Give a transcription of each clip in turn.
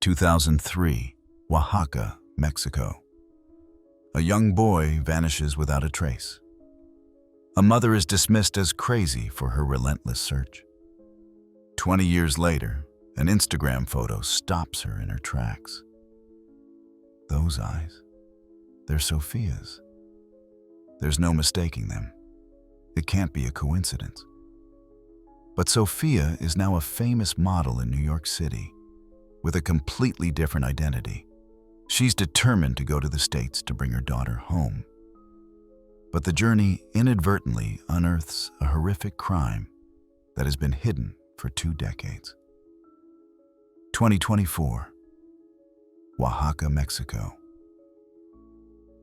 2003, Oaxaca, Mexico. A young boy vanishes without a trace. A mother is dismissed as crazy for her relentless search. 20 years later, an Instagram photo stops her in her tracks. Those eyes, they're Sophia's. There's no mistaking them. It can't be a coincidence. But Sophia is now a famous model in New York City with a completely different identity. She's determined to go to the States to bring her daughter home. But the journey inadvertently unearths a horrific crime that has been hidden for 2 decades. 2024, Oaxaca, Mexico.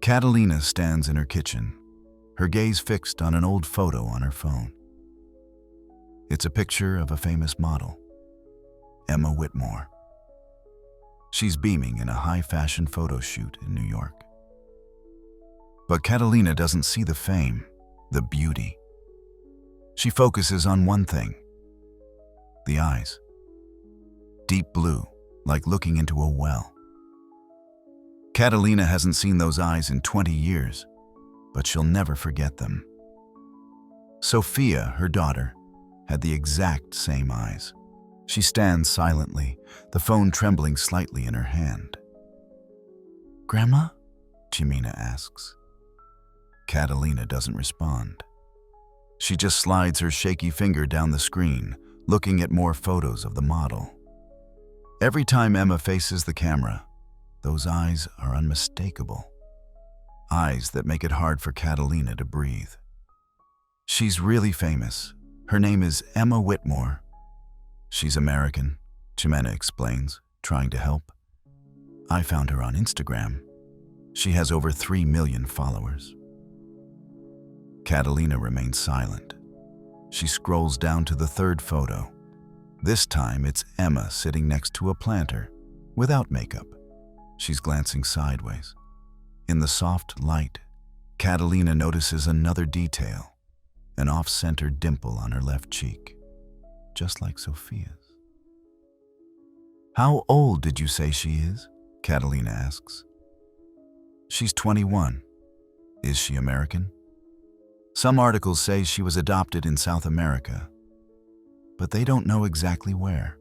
Catalina stands in her kitchen, her gaze fixed on an old photo on her phone. It's a picture of a famous model, Emma Whitmore. She's beaming in a high-fashion photo shoot in New York. But Catalina doesn't see the fame, the beauty. She focuses on one thing: the eyes. Deep blue, like looking into a well. Catalina hasn't seen those eyes in 20 years, but she'll never forget them. Sophia, her daughter, had the exact same eyes. She stands silently, the phone trembling slightly in her hand. "Grandma?" Chimina asks. Catalina doesn't respond. She just slides her shaky finger down the screen, looking at more photos of the model. Every time Emma faces the camera, those eyes are unmistakable. Eyes that make it hard for Catalina to breathe. She's really famous. Her name is Emma Whitmore. She's American, Chimena explains, trying to help. I found her on Instagram. She has over 3 million followers. Catalina remains silent. She scrolls down to the 3rd photo. This time it's Emma sitting next to a planter, without makeup. She's glancing sideways. In the soft light, Catalina notices another detail, an off-centered dimple on her left cheek, just like Sophia's. "How old did you say she is?" Catalina asks. "She's 21. Is she American?" Some articles say she was adopted in South America, but they don't know exactly where.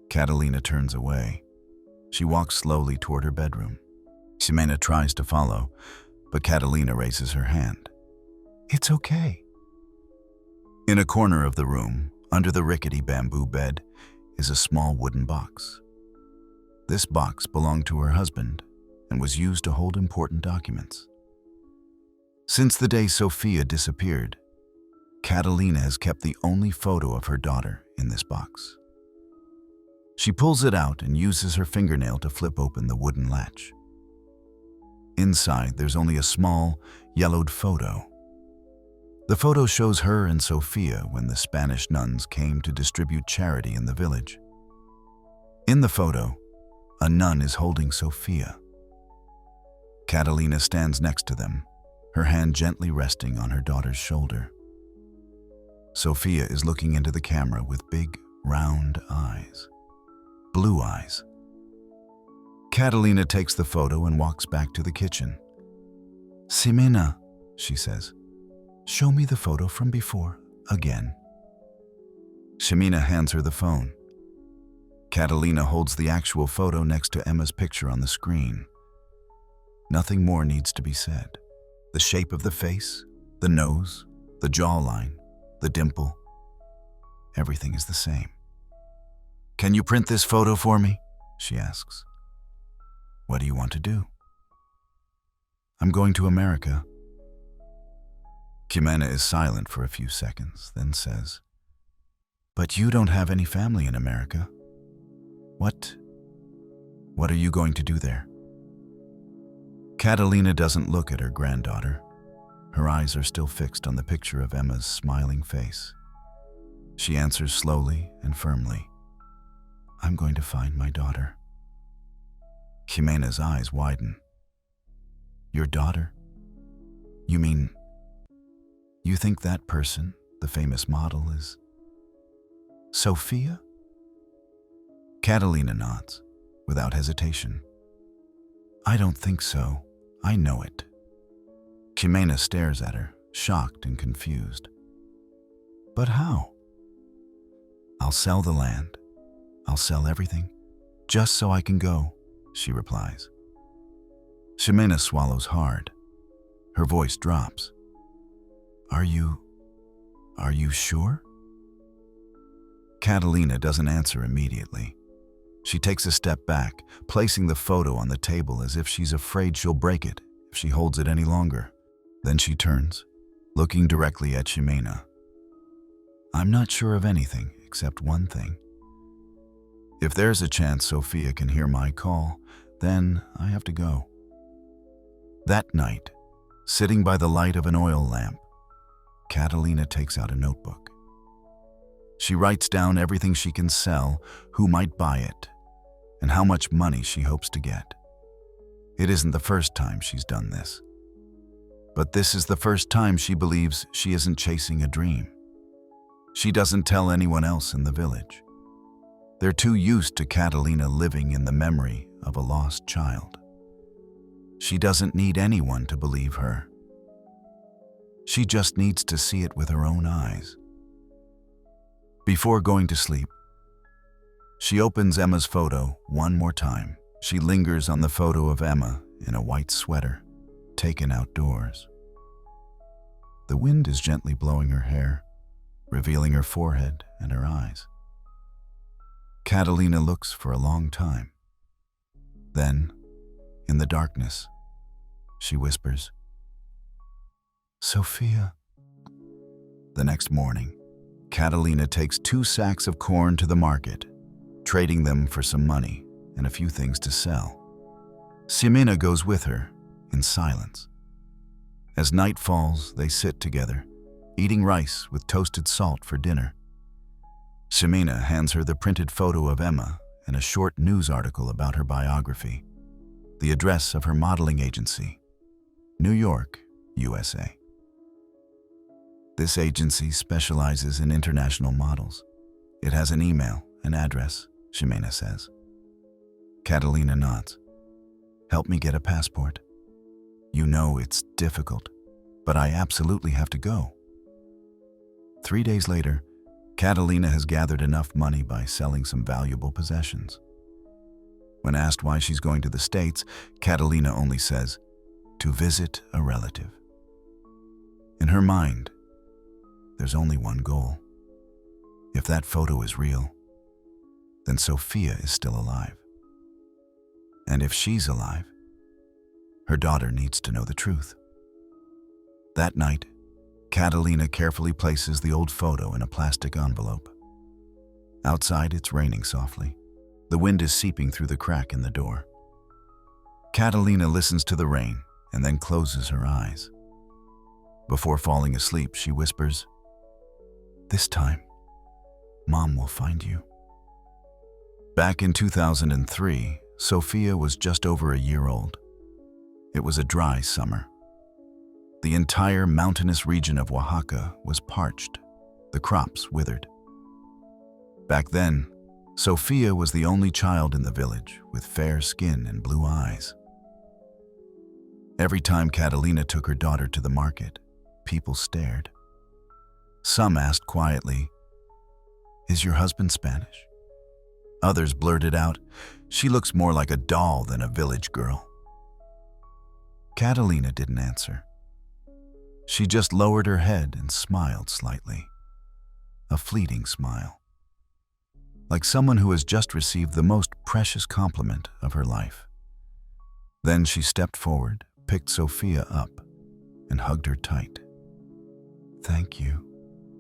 Catalina turns away. She walks slowly toward her bedroom. Ximena tries to follow, but Catalina raises her hand. "It's okay." In a corner of the room, under the rickety bamboo bed, is a small wooden box. This box belonged to her husband and was used to hold important documents. Since the day Sophia disappeared, Catalina has kept the only photo of her daughter in this box. She pulls it out and uses her fingernail to flip open the wooden latch. Inside, there's only a small, yellowed photo. The photo shows her and Sophia when the Spanish nuns came to distribute charity in the village. In the photo, a nun is holding Sophia. Catalina stands next to them, her hand gently resting on her daughter's shoulder. Sophia is looking into the camera with big, round eyes. Blue eyes. Catalina takes the photo and walks back to the kitchen. "Ximena," she says, "show me the photo from before, again." Ximena hands her the phone. Catalina holds the actual photo next to Emma's picture on the screen. Nothing more needs to be said. The shape of the face, the nose, the jawline, the dimple, everything is the same. "Can you print this photo for me?" she asks. "What do you want to do?" "I'm going to America." Ximena is silent for a few seconds, then says, "But you don't have any family in America. What are you going to do there?" Catalina doesn't look at her granddaughter. Her eyes are still fixed on the picture of Emma's smiling face. She answers slowly and firmly, "I'm going to find my daughter." Ximena's eyes widen. "Your daughter? You mean, you think that person, the famous model, is Sophia?" Catalina nods, without hesitation. I don't think so. I know it. Ximena stares at her, shocked and confused. But how? I'll sell the land. I'll sell everything, just so I can go, she replies. Ximena swallows hard. Her voice drops. Are you sure? Catalina doesn't answer immediately. She takes a step back, placing the photo on the table as if she's afraid she'll break it if she holds it any longer. Then she turns, looking directly at Ximena. I'm not sure of anything except one thing. If there's a chance Sophia can hear my call, then I have to go. That night, sitting by the light of an oil lamp, Catalina takes out a notebook. She writes down everything she can sell, who might buy it, and how much money she hopes to get. It isn't the first time she's done this. But this is the first time she believes she isn't chasing a dream. She doesn't tell anyone else in the village. They're too used to Catalina living in the memory of a lost child. She doesn't need anyone to believe her. She just needs to see it with her own eyes. Before going to sleep, she opens Emma's photo one more time. She lingers on the photo of Emma in a white sweater, taken outdoors. The wind is gently blowing her hair, revealing her forehead and her eyes. Catalina looks for a long time. Then, in the darkness, she whispers, Sophia. The next morning, Catalina takes 2 sacks of corn to the market, trading them for some money and a few things to sell. Ximena goes with her, in silence. As night falls, they sit together, eating rice with toasted salt for dinner. Ximena hands her the printed photo of Emma and a short news article about her biography, the address of her modeling agency, New York, USA. This agency specializes in international models. It has an email, an address, Ximena says. Catalina nods. Help me get a passport. You know it's difficult, but I absolutely have to go. 3 days later, Catalina has gathered enough money by selling some valuable possessions. When asked why she's going to the States, Catalina only says, to visit a relative. In her mind, there's only one goal. If that photo is real, then Sophia is still alive. And if she's alive, her daughter needs to know the truth. That night, Catalina carefully places the old photo in a plastic envelope. Outside, it's raining softly. The wind is seeping through the crack in the door. Catalina listens to the rain and then closes her eyes. Before falling asleep, she whispers, This time, Mom will find you. Back in 2003, Sophia was just over a year old. It was a dry summer. The entire mountainous region of Oaxaca was parched, the crops withered. Back then, Sophia was the only child in the village with fair skin and blue eyes. Every time Catalina took her daughter to the market, people stared. Some asked quietly, Is your husband Spanish? Others blurted out, She looks more like a doll than a village girl. Catalina didn't answer. She just lowered her head and smiled slightly. A fleeting smile. Like someone who has just received the most precious compliment of her life. Then she stepped forward, picked Sophia up, and hugged her tight. Thank you,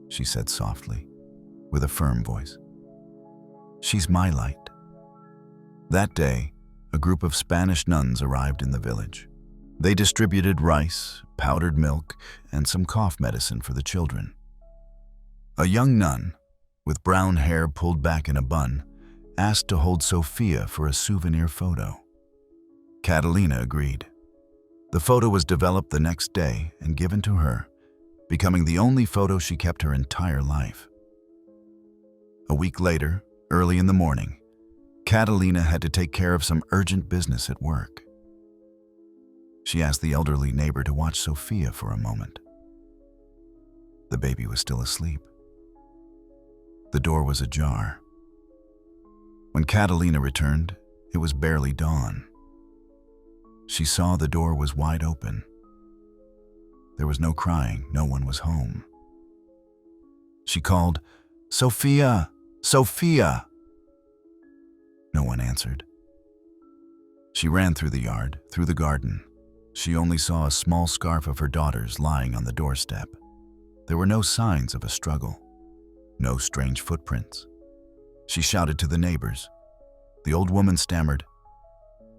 she said softly, with a firm voice. She's my light. That day, a group of Spanish nuns arrived in the village. They distributed rice, powdered milk, and some cough medicine for the children. A young nun, with brown hair pulled back in a bun, asked to hold Sophia for a souvenir photo. Catalina agreed. The photo was developed the next day and given to her, becoming the only photo she kept her entire life. A week later, early in the morning, Catalina had to take care of some urgent business at work. She asked the elderly neighbor to watch Sophia for a moment. The baby was still asleep. The door was ajar. When Catalina returned, it was barely dawn. She saw the door was wide open. There was no crying, no one was home. She called, "Sophia! Sophia!" No one answered. She ran through the yard, through the garden. She only saw a small scarf of her daughter's lying on the doorstep. There were no signs of a struggle, no strange footprints. She shouted to the neighbors. The old woman stammered,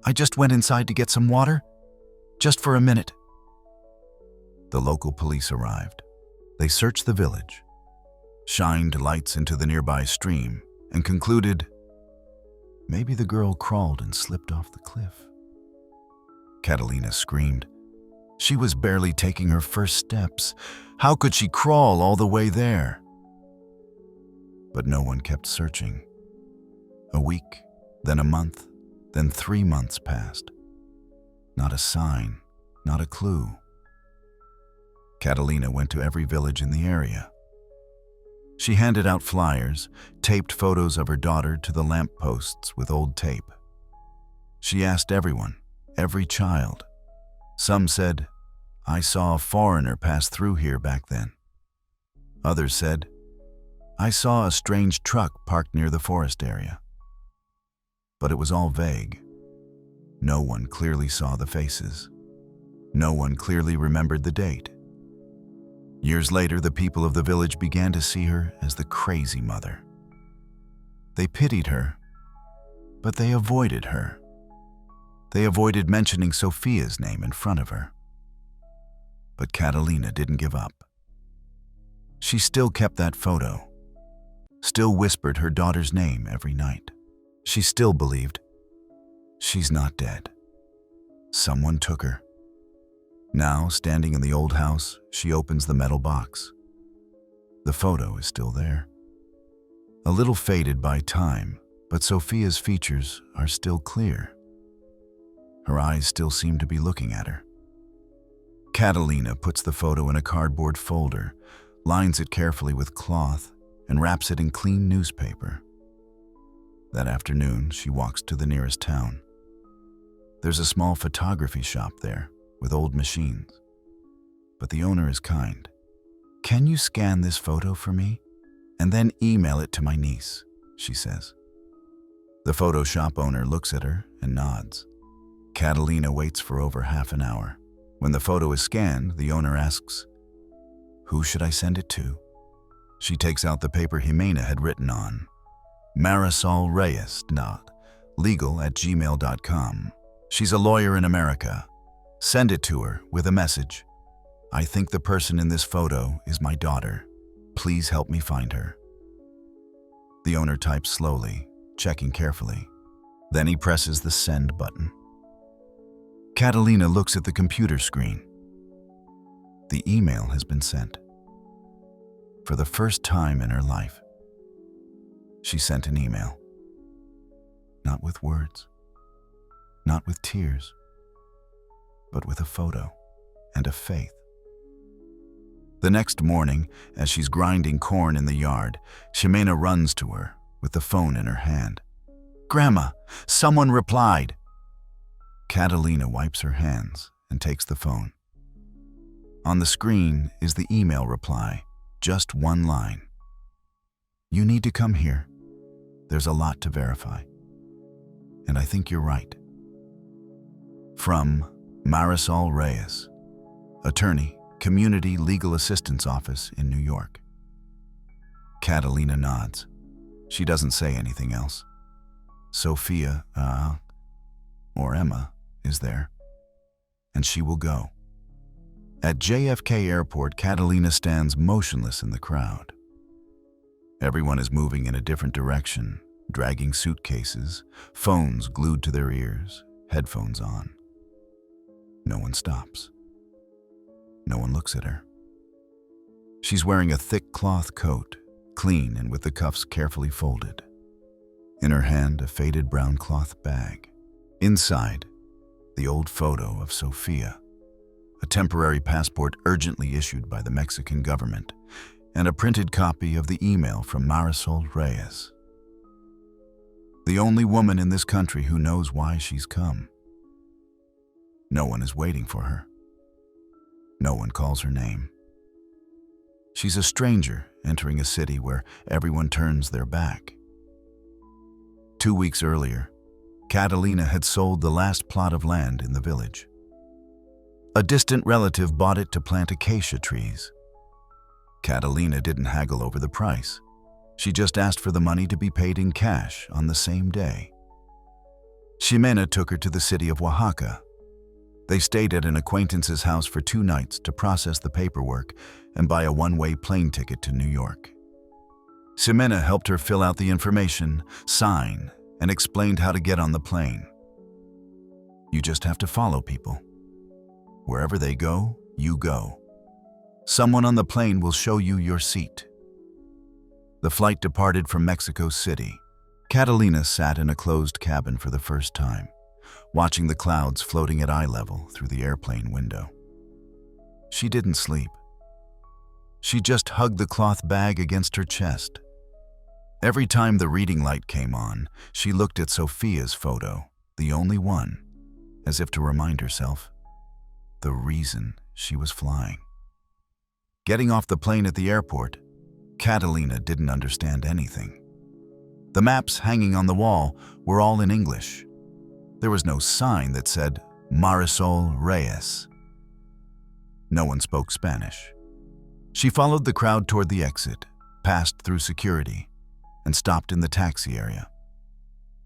"I just went inside to get some water, just for a minute." The local police arrived. They searched the village, shined lights into the nearby stream, and concluded maybe the girl crawled and slipped off the cliff. Catalina screamed. She was barely taking her first steps. How could she crawl all the way there? But no one kept searching. A week, then a month, then 3 months passed. Not a sign, not a clue. Catalina went to every village in the area. She handed out flyers, taped photos of her daughter to the lampposts with old tape. She asked everyone, every child. Some said, "I saw a foreigner pass through here back then." Others said, "I saw a strange truck parked near the forest area." But it was all vague. No one clearly saw the faces. No one clearly remembered the date. Years later, the people of the village began to see her as the crazy mother. They pitied her, but they avoided her. They avoided mentioning Sophia's name in front of her. But Catalina didn't give up. She still kept that photo, still whispered her daughter's name every night. She still believed, she's not dead. Someone took her. Now, standing in the old house, she opens the metal box. The photo is still there. A little faded by time, but Sophia's features are still clear. Her eyes still seem to be looking at her. Catalina puts the photo in a cardboard folder, lines it carefully with cloth, and wraps it in clean newspaper. That afternoon, she walks to the nearest town. There's a small photography shop there with old machines. But the owner is kind. "Can you scan this photo for me and then email it to my niece?" she says. The photo shop owner looks at her and nods. Catalina waits for over half an hour. When the photo is scanned, the owner asks, "Who should I send it to?" She takes out the paper Jimena had written on. Marisol Reyes, legal@gmail.com. She's a lawyer in America. Send it to her with a message. "I think the person in this photo is my daughter. Please help me find her." The owner types slowly, checking carefully. Then he presses the send button. Catalina looks at the computer screen. The email has been sent. For the first time in her life, she sent an email. Not with words, not with tears, but with a photo and a faith. The next morning, as she's grinding corn in the yard, Jimena runs to her with the phone in her hand. "Grandma, someone replied." Catalina wipes her hands and takes the phone. On the screen is the email reply, just one line. "You need to come here. There's a lot to verify. And I think you're right." From Marisol Reyes, attorney, Community Legal Assistance Office in New York. Catalina nods. She doesn't say anything else. Sophia, or Emma, is there, and she will go. At JFK Airport, Catalina stands motionless in the crowd. Everyone is moving in a different direction, dragging suitcases, phones glued to their ears, headphones on. No one stops. No one looks at her. She's wearing a thick cloth coat, clean and with the cuffs carefully folded. In her hand, a faded brown cloth bag. Inside, the old photo of Sofia, a temporary passport urgently issued by the Mexican government, and a printed copy of the email from Marisol Reyes, the only woman in this country who knows why she's come. No one is waiting for her. No one calls her name. She's a stranger entering a city where everyone turns their back. 2 weeks earlier, Catalina had sold the last plot of land in the village. A distant relative bought it to plant acacia trees. Catalina didn't haggle over the price. She just asked for the money to be paid in cash on the same day. Ximena took her to the city of Oaxaca. They stayed at an acquaintance's house for 2 nights to process the paperwork and buy a one-way plane ticket to New York. Ximena helped her fill out the information, sign, and explained how to get on the plane. You just have to follow people. Wherever they go, you go. Someone on the plane will show you your seat. The flight departed from Mexico City. Catalina sat in a closed cabin for the first time, watching the clouds floating at eye level through the airplane window. She didn't sleep. She just hugged the cloth bag against her chest. Every time the reading light came on, she looked at Sofia's photo, the only one, as if to remind herself the reason she was flying. Getting off the plane at the airport, Catalina didn't understand anything. The maps hanging on the wall were all in English. There was no sign that said Marisol Reyes. No one spoke Spanish. She followed the crowd toward the exit, passed through security, and stopped in the taxi area.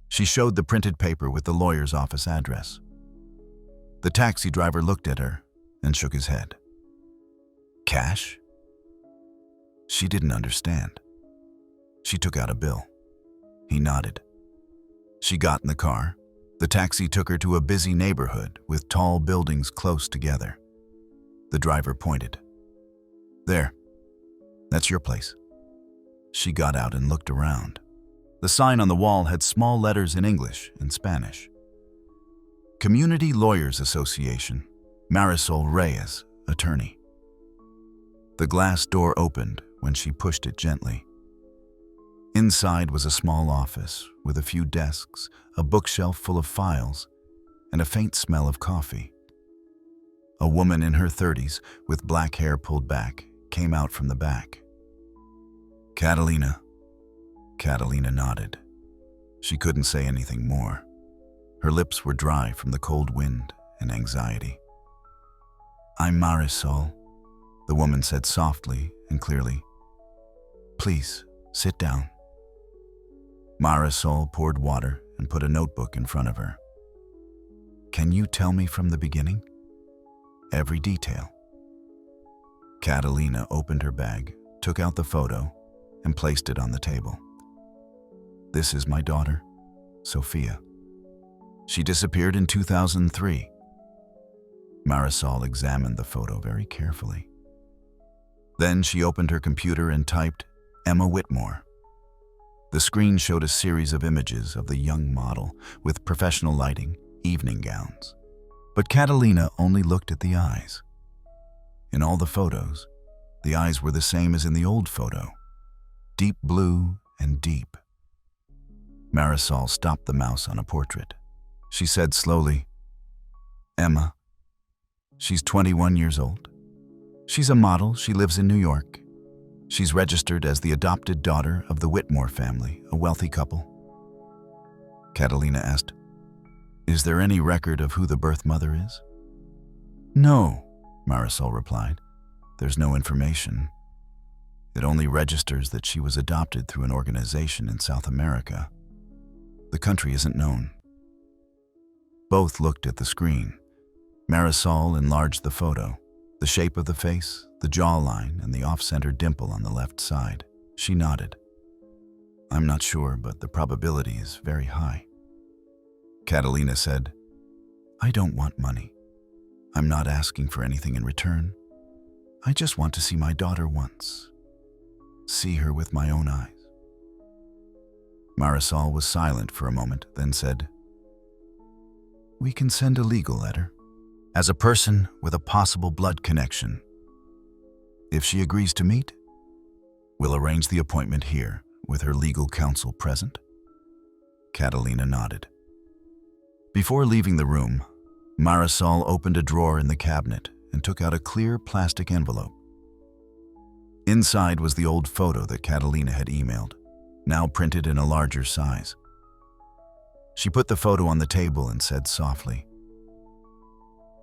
She showed the printed paper with the lawyer's office address. The taxi driver looked at her and shook his head. Cash? She didn't understand. She took out a bill. He nodded. She got in the car. The taxi took her to a busy neighborhood with tall buildings close together. The driver pointed. There. That's your place. She got out and looked around. The sign on the wall had small letters in English and Spanish. Community Lawyers Association, Marisol Reyes, attorney. The glass door opened when she pushed it gently. Inside was a small office with a few desks, a bookshelf full of files, and a faint smell of coffee. A woman in her 30s, with black hair pulled back, came out from the back. Catalina. Catalina nodded. She couldn't say anything more. Her lips were dry from the cold wind and anxiety. I'm Marisol, the woman said softly and clearly. Please, sit down. Marisol poured water and put a notebook in front of her. Can you tell me from the beginning? Every detail. Catalina opened her bag, took out the photo, and placed it on the table. This is my daughter, Sofia. She disappeared in 2003. Marisol examined the photo very carefully. Then she opened her computer and typed Emma Whitmore. The screen showed a series of images of the young model with professional lighting, evening gowns. But Catalina only looked at the eyes. In all the photos, the eyes were the same as in the old photo, deep blue and deep. Marisol stopped the mouse on a portrait. She said slowly, Emma. She's 21 years old. She's a model. She lives in New York. She's registered as the adopted daughter of the Whitmore family, a wealthy couple. Catalina asked, Is there any record of who the birth mother is? No, Marisol replied. There's no information. It only registers that she was adopted through an organization in South America. The country isn't known. Both looked at the screen. Marisol enlarged the photo, the shape of the face, the jawline, and the off-center dimple on the left side. She nodded. I'm not sure, but the probability is very high. Catalina said, I don't want money. I'm not asking for anything in return. I just want to see my daughter once. See her with my own eyes. Marisol was silent for a moment, then said, "We can send a legal letter. As a person with a possible blood connection, if she agrees to meet, we'll arrange the appointment here with her legal counsel present." Catalina nodded. Before leaving the room, Marisol opened a drawer in the cabinet and took out a clear plastic envelope. Inside was the old photo that Catalina had emailed, now printed in a larger size. She put the photo on the table and said softly,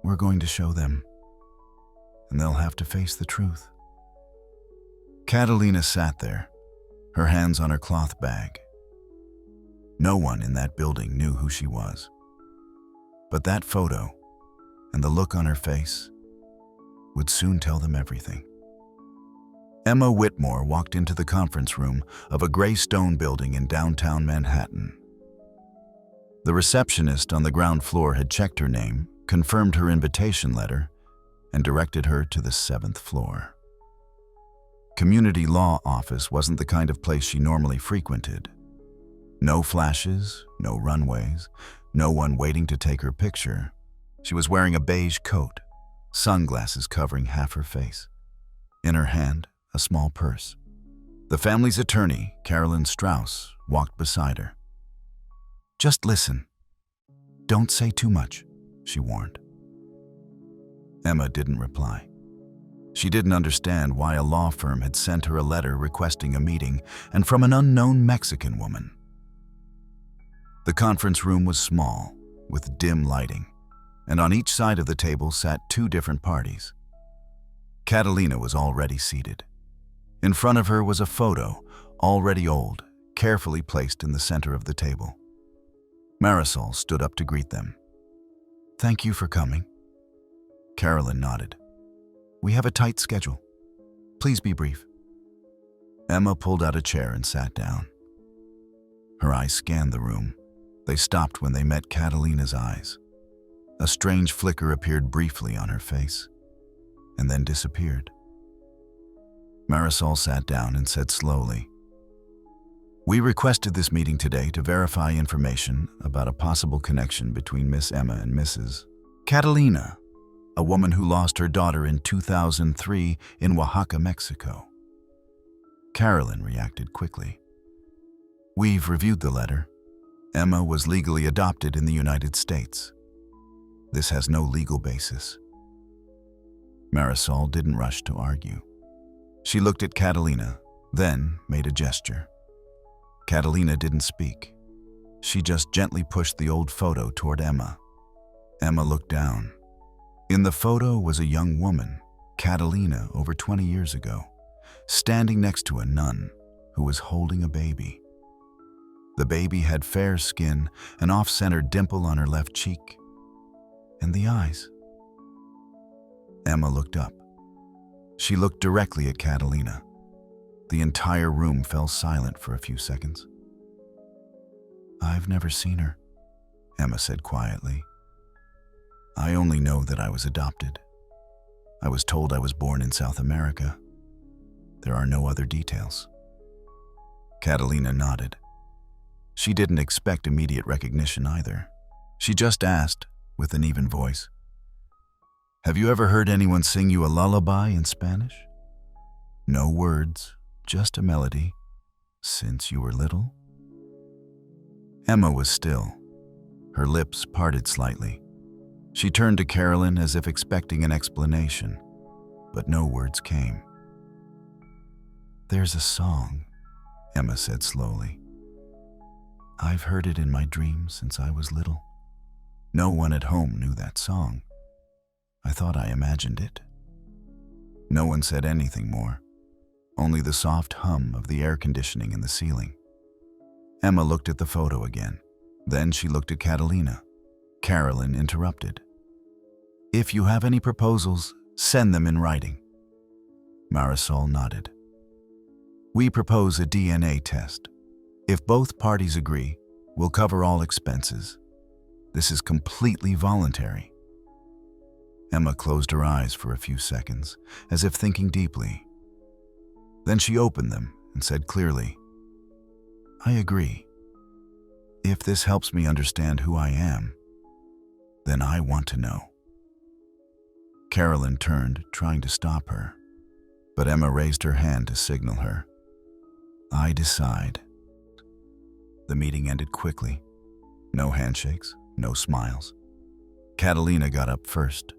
"We're going to show them, and they'll have to face the truth." Catalina sat there, her hands on her cloth bag. No one in that building knew who she was. But that photo and the look on her face would soon tell them everything. Emma Whitmore walked into the conference room of a gray stone building in downtown Manhattan. The receptionist on the ground floor had checked her name, confirmed her invitation letter, and directed her to the 7th floor. Community law office wasn't the kind of place she normally frequented. No flashes, no runways, no one waiting to take her picture. She was wearing a beige coat, sunglasses covering half her face. In her hand, a small purse. The family's attorney, Carolyn Strauss, walked beside her. "Just listen. Don't say too much," she warned. Emma didn't reply. She didn't understand why a law firm had sent her a letter requesting a meeting, and from an unknown Mexican woman. The conference room was small, with dim lighting, and on each side of the table sat 2 different parties. Catalina was already seated. In front of her was a photo, already old, carefully placed in the center of the table. Marisol stood up to greet them. "Thank you for coming." Carolyn nodded. "We have a tight schedule. Please be brief." Emma pulled out a chair and sat down. Her eyes scanned the room. They stopped when they met Catalina's eyes. A strange flicker appeared briefly on her face, and then disappeared. Marisol sat down and said slowly, "We requested this meeting today to verify information about a possible connection between Miss Emma and Mrs. Catalina, a woman who lost her daughter in 2003 in Oaxaca, Mexico." Carolyn reacted quickly. "We've reviewed the letter. Emma was legally adopted in the United States. This has no legal basis." Marisol didn't rush to argue. She looked at Catalina, then made a gesture. Catalina didn't speak. She just gently pushed the old photo toward Emma. Emma looked down. In the photo was a young woman, Catalina, over 20 years ago, standing next to a nun who was holding a baby. The baby had fair skin, an off-center dimple on her left cheek, and the eyes. Emma looked up. She looked directly at Catalina. The entire room fell silent for a few seconds. "I've never seen her," Emma said quietly. "I only know that I was adopted. I was told I was born in South America. There are no other details." Catalina nodded. She didn't expect immediate recognition either. She just asked, with an even voice, "Have you ever heard anyone sing you a lullaby in Spanish? No words, just a melody, since you were little?" Emma was still. Her lips parted slightly. She turned to Carolyn as if expecting an explanation, but no words came. "There's a song," Emma said slowly. "I've heard it in my dreams since I was little. No one at home knew that song. I thought I imagined it." No one said anything more, only the soft hum of the air conditioning in the ceiling. Emma looked at the photo again. Then she looked at Catalina. Carolyn interrupted. "If you have any proposals, send them in writing." Marisol nodded. "We propose a DNA test. If both parties agree, we'll cover all expenses. This is completely voluntary." Emma closed her eyes for a few seconds, as if thinking deeply. Then she opened them and said clearly, "I agree. If this helps me understand who I am, then I want to know. Carolyn turned, trying to stop her, but Emma raised her hand to signal her. I decide. The meeting ended quickly. No handshakes, no smiles. Catalina got up first.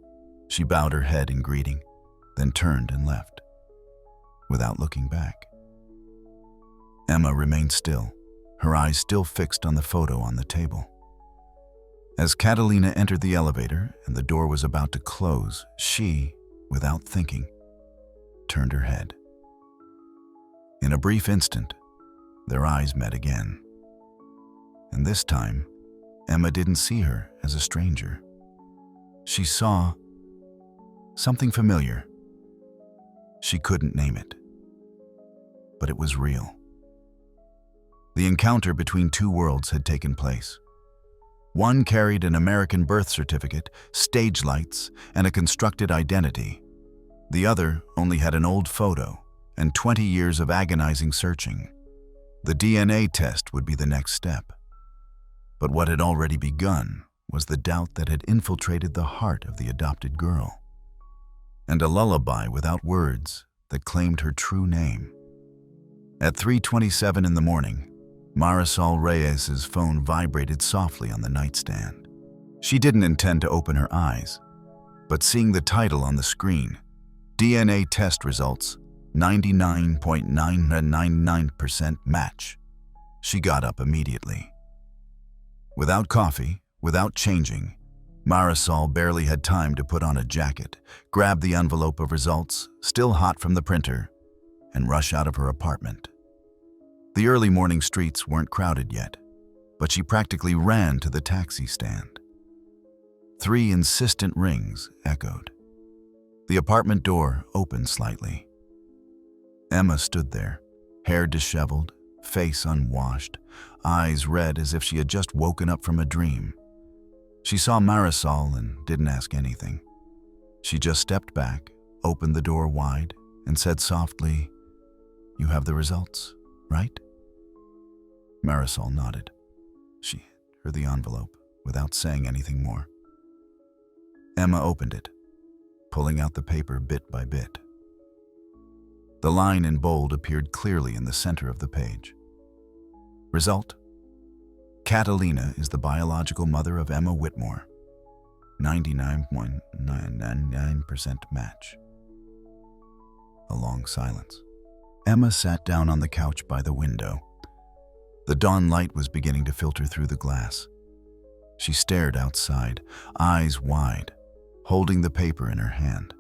She bowed her head in greeting, then turned and left, without looking back. Emma remained still, her eyes still fixed on the photo on the table. As Catalina entered the elevator and the door was about to close, she, without thinking, turned her head. In a brief instant, their eyes met again. And this time, Emma didn't see her as a stranger. She saw something familiar. She couldn't name it, but it was real. The encounter between two worlds had taken place. One carried an American birth certificate, stage lights, and a constructed identity. The other only had an old photo and 20 years of agonizing searching. The DNA test would be the next step. But what had already begun was the doubt that had infiltrated the heart of the adopted girl, and a lullaby without words that claimed her true name. At 3:27 in the morning, Marisol Reyes's phone vibrated softly on the nightstand. She didn't intend to open her eyes, but seeing the title on the screen, DNA test results, 99.999% match, she got up immediately. Without coffee, without changing, Marisol barely had time to put on a jacket, grab the envelope of results, still hot from the printer, and rush out of her apartment. The early morning streets weren't crowded yet, but she practically ran to the taxi stand. 3 insistent rings echoed. The apartment door opened slightly. Emma stood there, hair disheveled, face unwashed, eyes red as if she had just woken up from a dream. She saw Marisol and didn't ask anything. She just stepped back, opened the door wide, and said softly, "You have the results, right?" Marisol nodded. She handed her the envelope without saying anything more. Emma opened it, pulling out the paper bit by bit. The line in bold appeared clearly in the center of the page. Result: Catalina is the biological mother of Emma Whitmore. 99.999% match. A long silence. Emma sat down on the couch by the window. The dawn light was beginning to filter through the glass. She stared outside, eyes wide, holding the paper in her hand.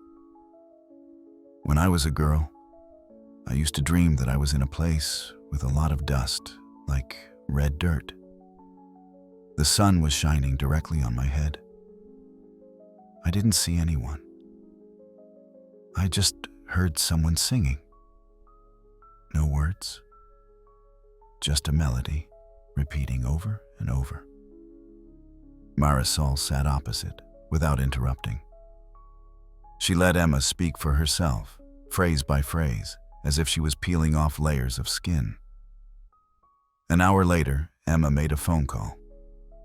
When I was a girl, I used to dream that I was in a place with a lot of dust, like red dirt. The sun was shining directly on my head. I didn't see anyone. I just heard someone singing. No words, just a melody repeating over and over. Marisol sat opposite, without interrupting. She let Emma speak for herself, phrase by phrase, as if she was peeling off layers of skin. An hour later, Emma made a phone call.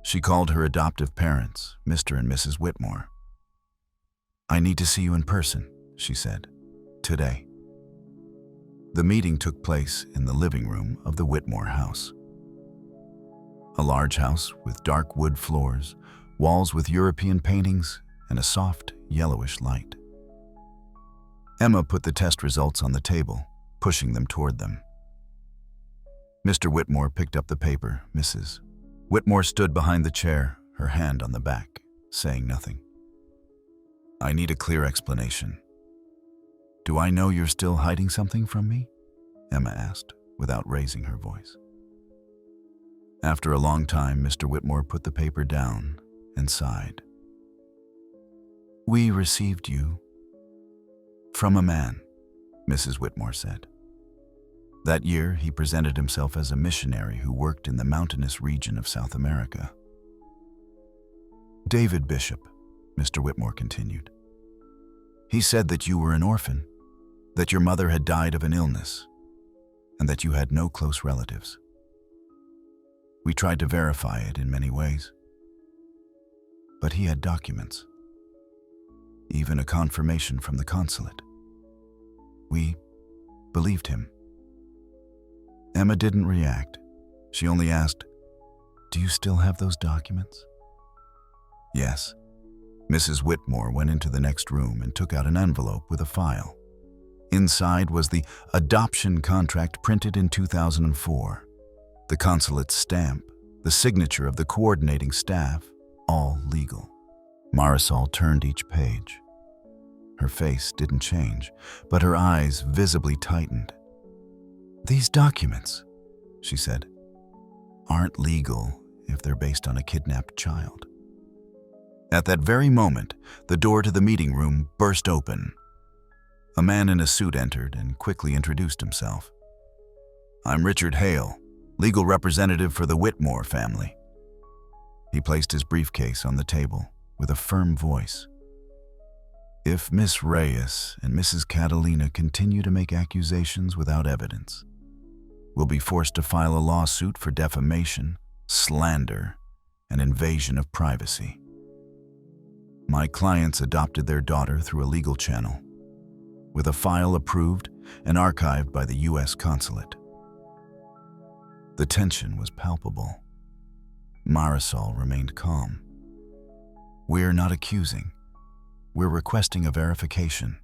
She called her adoptive parents, Mr. and Mrs. Whitmore. "I need to see you in person," she said, "today." The meeting took place in the living room of the Whitmore house. A large house with dark wood floors, walls with European paintings, and a soft, yellowish light. Emma put the test results on the table, pushing them toward them. Mr. Whitmore picked up the paper. Mrs. Whitmore stood behind the chair, her hand on the back, saying nothing. "I need a clear explanation. Do I know you're still hiding something from me?" Emma asked, without raising her voice. After a long time, Mr. Whitmore put the paper down and sighed. "We received you from a man," Mrs. Whitmore said. That year, he presented himself as a missionary who worked in the mountainous region of South America. "David Bishop," Mr. Whitmore continued. "He said that you were an orphan, that your mother had died of an illness, and that you had no close relatives." We tried to verify it in many ways. But he had documents, even a confirmation from the consulate. We believed him. Emma didn't react. She only asked, "Do you still have those documents?" Yes. Mrs. Whitmore went into the next room and took out an envelope with a file. Inside was the adoption contract printed in 2004, the consulate's stamp, the signature of the coordinating staff, all legal. Marisol turned each page. Her face didn't change, but her eyes visibly tightened. "These documents," she said, "aren't legal if they're based on a kidnapped child." At that very moment, the door to the meeting room burst open. A man in a suit entered and quickly introduced himself. "I'm Richard Hale, legal representative for the Whitmore family." He placed his briefcase on the table with a firm voice. "If Miss Reyes and Mrs. Catalina continue to make accusations without evidence, we'll be forced to file a lawsuit for defamation, slander, and invasion of privacy. My clients adopted their daughter through a legal channel, with a file approved and archived by the U.S. consulate." The tension was palpable. Marisol remained calm. "We're not accusing. We're requesting a verification."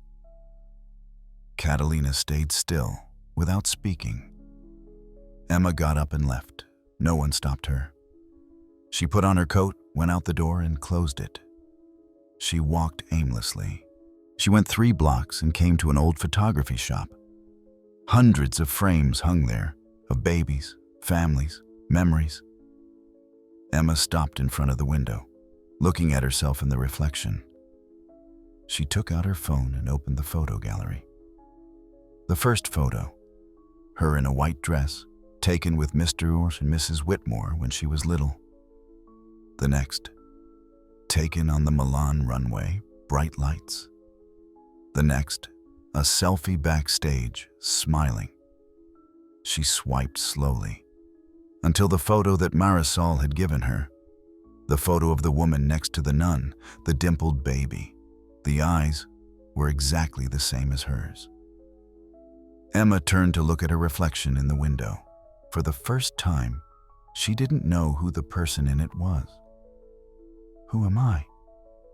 Catalina stayed still, without speaking. Emma got up and left. No one stopped her. She put on her coat, went out the door, and closed it. She walked aimlessly. She went 3 blocks and came to an old photography shop. Hundreds of frames hung there, of babies, families, memories. Emma stopped in front of the window, looking at herself in the reflection. She took out her phone and opened the photo gallery. The first photo, her in a white dress, taken with Mr. and Mrs. Whitmore when she was little. The next, taken on the Milan runway, bright lights. The next, a selfie backstage, smiling. She swiped slowly, until the photo that Marisol had given her, the photo of the woman next to the nun, the dimpled baby. The eyes were exactly the same as hers. Emma turned to look at her reflection in the window. For the first time, she didn't know who the person in it was. "Who am I?"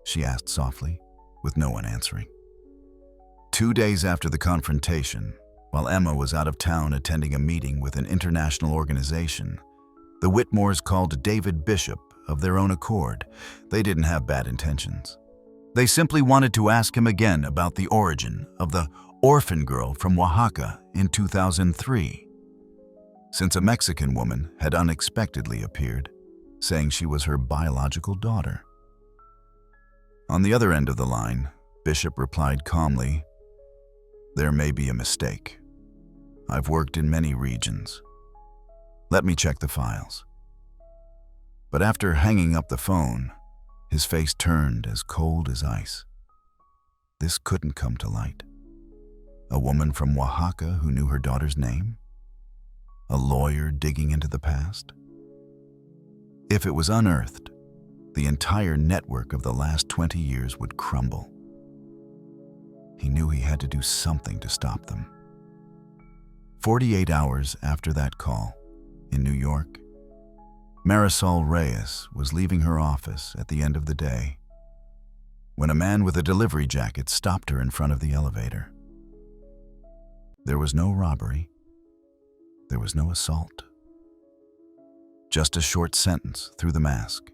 she asked softly, with no one answering. 2 days after the confrontation, while Emma was out of town attending a meeting with an international organization, the Whitmores called David Bishop of their own accord. They didn't have bad intentions. They simply wanted to ask him again about the origin of the orphan girl from Oaxaca in 2003, since a Mexican woman had unexpectedly appeared, saying she was her biological daughter. On the other end of the line, Bishop replied calmly, "There may be a mistake. I've worked in many regions. Let me check the files." But after hanging up the phone, his face turned as cold as ice. This couldn't come to light. A woman from Oaxaca who knew her daughter's name? A lawyer digging into the past? If it was unearthed, the entire network of the last 20 years would crumble. He knew he had to do something to stop them. 48 hours after that call, in New York, Marisol Reyes was leaving her office at the end of the day when a man with a delivery jacket stopped her in front of the elevator. There was no robbery. There was no assault. Just a short sentence through the mask.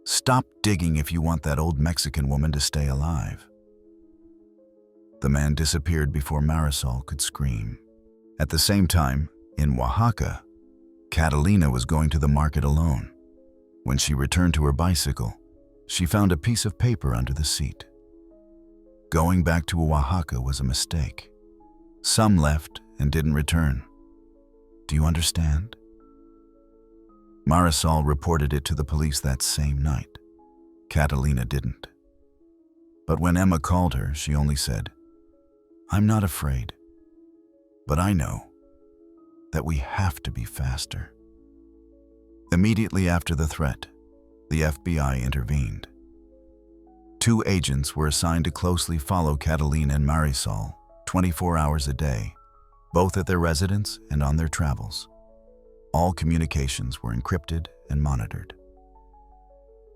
"Stop digging if you want that old Mexican woman to stay alive." The man disappeared before Marisol could scream. At the same time, in Oaxaca, Catalina was going to the market alone. When she returned to her bicycle, she found a piece of paper under the seat. Going back to Oaxaca was a mistake. Some left and didn't return. Do you understand? Marisol reported it to the police that same night. Catalina didn't. But when Emma called her, she only said, "I'm not afraid, but I know that we have to be faster." Immediately after the threat, the FBI intervened. 2 agents were assigned to closely follow Catalina and Marisol 24 hours a day, both at their residence and on their travels. All communications were encrypted and monitored.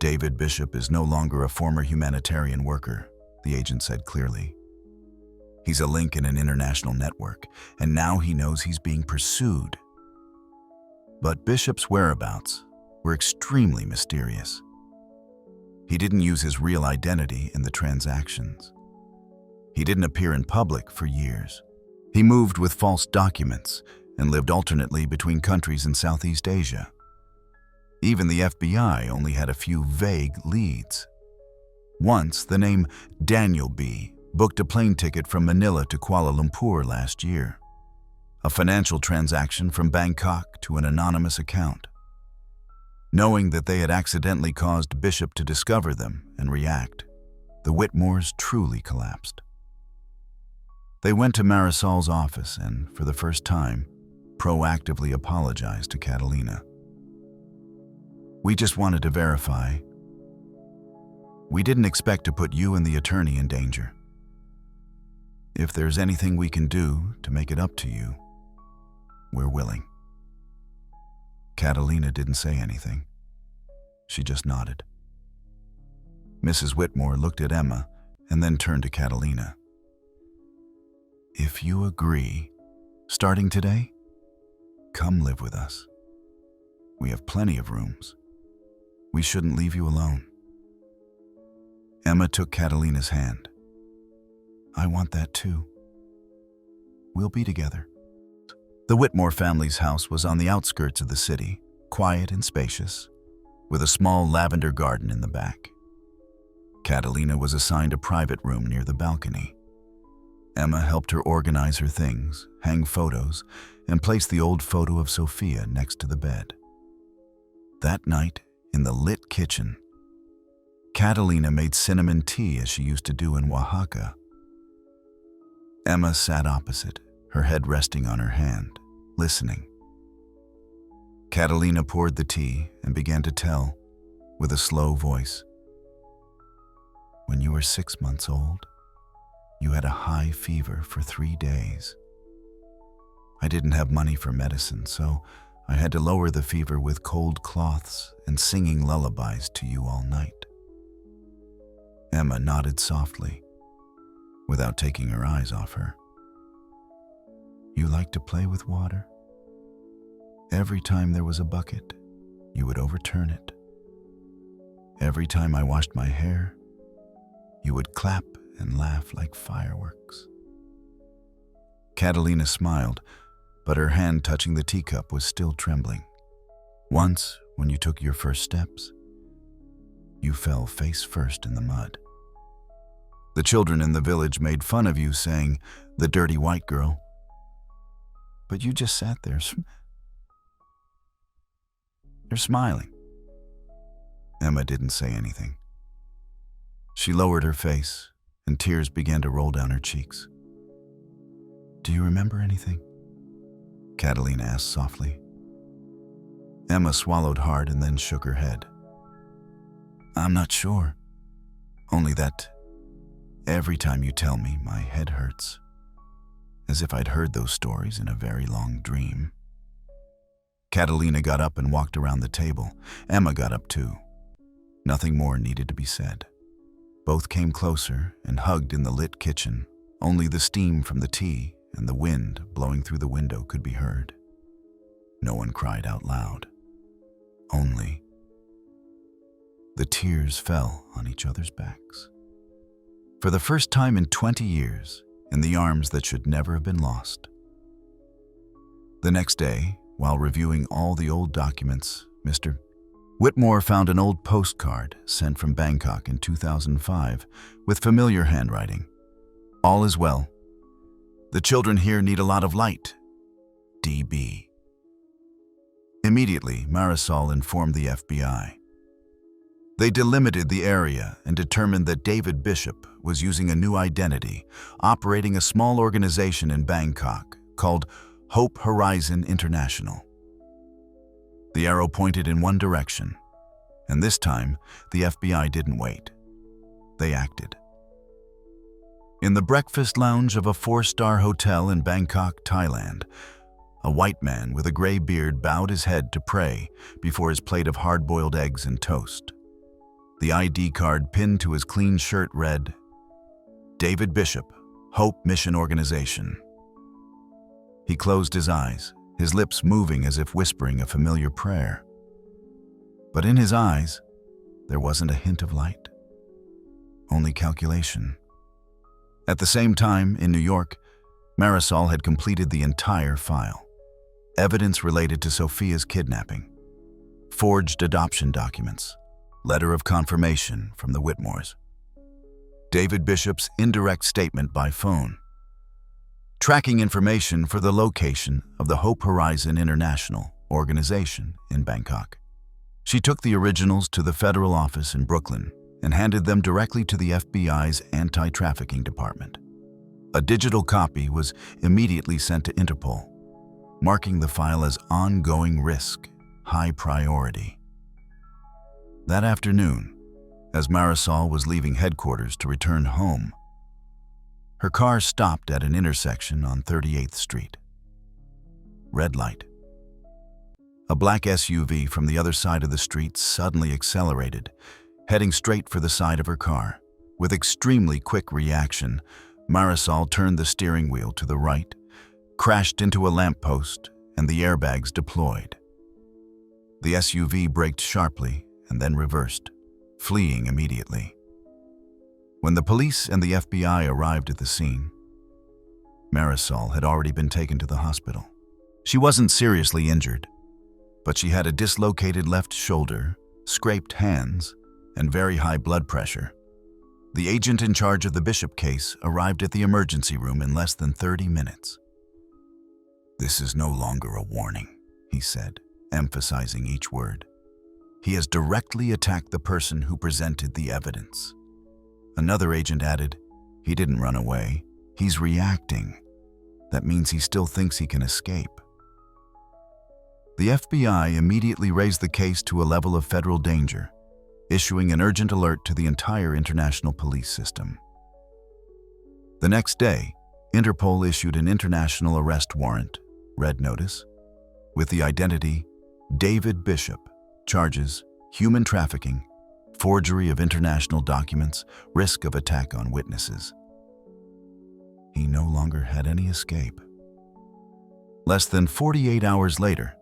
David Bishop is no longer a former humanitarian worker, the agent said clearly. He's a link in an international network, and now he knows he's being pursued. But Bishop's whereabouts were extremely mysterious. He didn't use his real identity in the transactions. He didn't appear in public for years. He moved with false documents and lived alternately between countries in Southeast Asia. Even the FBI only had a few vague leads. Once, the name Daniel B. booked a plane ticket from Manila to Kuala Lumpur last year, a financial transaction from Bangkok to an anonymous account. Knowing that they had accidentally caused Bishop to discover them and react, the Whitmores truly collapsed. They went to Marisol's office and, for the first time, proactively apologized to Catalina. "We just wanted to verify. We didn't expect to put you and the attorney in danger. If there's anything we can do to make it up to you, we're willing." Catalina didn't say anything. She just nodded. Mrs. Whitmore looked at Emma and then turned to Catalina. "If you agree, starting today, come live with us. We have plenty of rooms. We shouldn't leave you alone." Emma took Catalina's hand. "I want that too. We'll be together." The Whitmore family's house was on the outskirts of the city, quiet and spacious, with a small lavender garden in the back. Catalina was assigned a private room near the balcony. Emma helped her organize her things, hang photos, and place the old photo of Sophia next to the bed. That night, in the lit kitchen, Catalina made cinnamon tea as she used to do in Oaxaca. Emma sat opposite, her head resting on her hand, listening. Catalina poured the tea and began to tell, with a slow voice. "When you were 6 months old, you had a high fever for 3 days. I didn't have money for medicine, so I had to lower the fever with cold cloths and singing lullabies to you all night." Emma nodded softly, without taking her eyes off her. "You liked to play with water? Every time there was a bucket, you would overturn it. Every time I washed my hair, you would clap and laugh like fireworks." Catalina smiled, but her hand touching the teacup was still trembling. "Once, when you took your first steps, you fell face first in the mud. The children in the village made fun of you, saying, 'The dirty white girl.' But you just sat there. You're smiling." Emma didn't say anything. She lowered her face, and tears began to roll down her cheeks. "Do you remember anything?" Catalina asked softly. Emma swallowed hard and then shook her head. "I'm not sure. Only that every time you tell me, my head hurts, as if I'd heard those stories in a very long dream." Catalina got up and walked around the table. Emma got up too. Nothing more needed to be said. Both came closer and hugged in the lit kitchen. Only the steam from the tea and the wind blowing through the window could be heard. No one cried out loud. Only the tears fell on each other's backs. For the first time in 20 years, in the arms that should never have been lost. The next day, while reviewing all the old documents, Mr. Whitmore found an old postcard sent from Bangkok in 2005 with familiar handwriting. "All is well. The children here need a lot of light. DB." Immediately, Marisol informed the FBI. They delimited the area and determined that David Bishop was using a new identity, operating a small organization in Bangkok called Hope Horizon International. The arrow pointed in one direction, and this time the FBI didn't wait. They acted. In the breakfast lounge of a 4-star hotel in Bangkok, Thailand, a white man with a gray beard bowed his head to pray before his plate of hard-boiled eggs and toast. The ID card pinned to his clean shirt read, "David Bishop, Hope Mission Organization." He closed his eyes, his lips moving as if whispering a familiar prayer. But in his eyes, there wasn't a hint of light, only calculation. At the same time, in New York, Marisol had completed the entire file. Evidence related to Sophia's kidnapping, forged adoption documents, letter of confirmation from the Whitmores, David Bishop's indirect statement by phone, tracking information for the location of the Hope Horizon International organization in Bangkok. She took the originals to the federal office in Brooklyn and handed them directly to the FBI's anti-trafficking department. A digital copy was immediately sent to Interpol, marking the file as ongoing risk, high priority. That afternoon, as Marisol was leaving headquarters to return home, her car stopped at an intersection on 38th Street. Red light. A black SUV from the other side of the street suddenly accelerated, heading straight for the side of her car. With extremely quick reaction, Marisol turned the steering wheel to the right, crashed into a lamppost, and the airbags deployed. The SUV braked sharply and then reversed, fleeing immediately. When the police and the FBI arrived at the scene, Marisol had already been taken to the hospital. She wasn't seriously injured, but she had a dislocated left shoulder, scraped hands, and very high blood pressure. The agent in charge of the Bishop case arrived at the emergency room in less than 30 minutes. "This is no longer a warning," he said, emphasizing each word. "He has directly attacked the person who presented the evidence." Another agent added, "He didn't run away. He's reacting. That means he still thinks he can escape." The FBI immediately raised the case to a level of federal danger, issuing an urgent alert to the entire international police system. The next day, Interpol issued an international arrest warrant, red notice, with the identity David Bishop, charges human trafficking, forgery of international documents, risk of attack on witnesses. He no longer had any escape. Less than 48 hours later,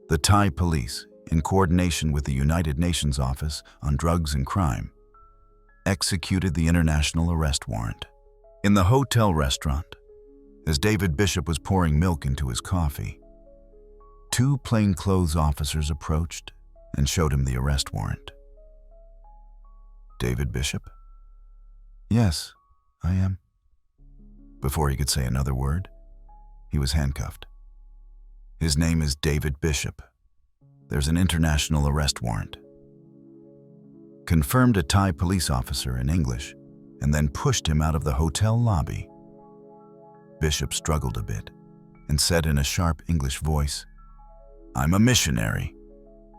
the Thai police, in coordination with the United Nations Office on Drugs and Crime, executed the international arrest warrant. In the hotel restaurant, as David Bishop was pouring milk into his coffee, 2 plainclothes officers approached and showed him the arrest warrant. "David Bishop?" "Yes, I am." Before he could say another word, he was handcuffed. "His name is David Bishop. There's an international arrest warrant," confirmed a Thai police officer in English, and then pushed him out of the hotel lobby. Bishop struggled a bit and said in a sharp English voice, "I'm a missionary.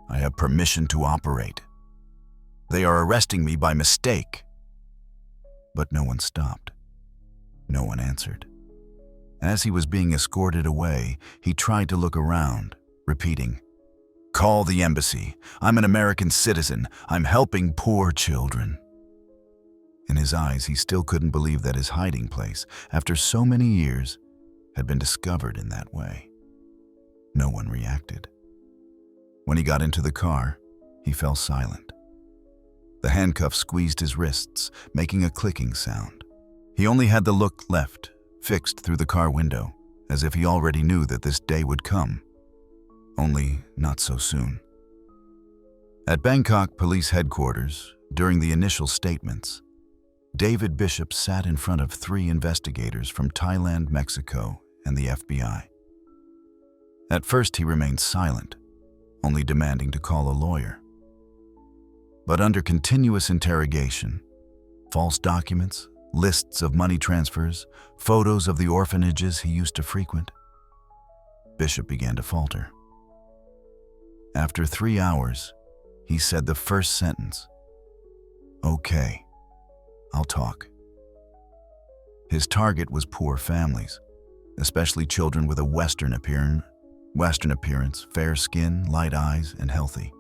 I have permission to operate. They are arresting me by mistake." But no one stopped. No one answered. As he was being escorted away, he tried to look around, repeating, "Call the embassy. I'm an American citizen. I'm helping poor children." In his eyes, he still couldn't believe that his hiding place, after so many years, had been discovered in that way. No one reacted. When he got into the car, he fell silent. The handcuffs squeezed his wrists, making a clicking sound. He only had the look left, fixed through the car window, as if he already knew that this day would come. Only not so soon. At Bangkok Police Headquarters, during the initial statements, David Bishop sat in front of 3 investigators from Thailand, Mexico, and the FBI. At first, he remained silent, only demanding to call a lawyer. But under continuous interrogation, false documents, lists of money transfers, photos of the orphanages he used to frequent, Bishop began to falter. After 3 hours, he said the first sentence, "Okay, I'll talk." His target was poor families, especially children with a Western appearance, fair skin, light eyes, and healthy.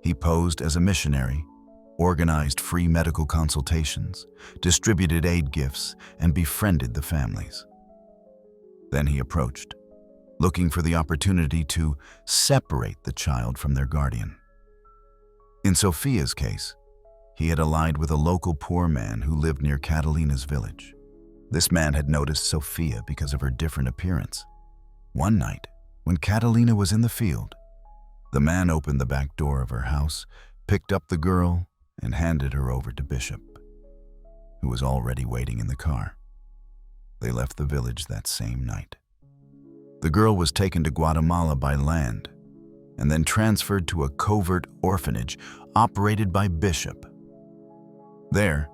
He posed as a missionary, organized free medical consultations, distributed aid gifts, and befriended the families. Then he approached, looking for the opportunity to separate the child from their guardian. In Sophia's case, he had allied with a local poor man who lived near Catalina's village. This man had noticed Sophia because of her different appearance. One night, when Catalina was in the field, the man opened the back door of her house, picked up the girl, and handed her over to Bishop, who was already waiting in the car. They left the village that same night. The girl was taken to Guatemala by land and then transferred to a covert orphanage operated by Bishop. There,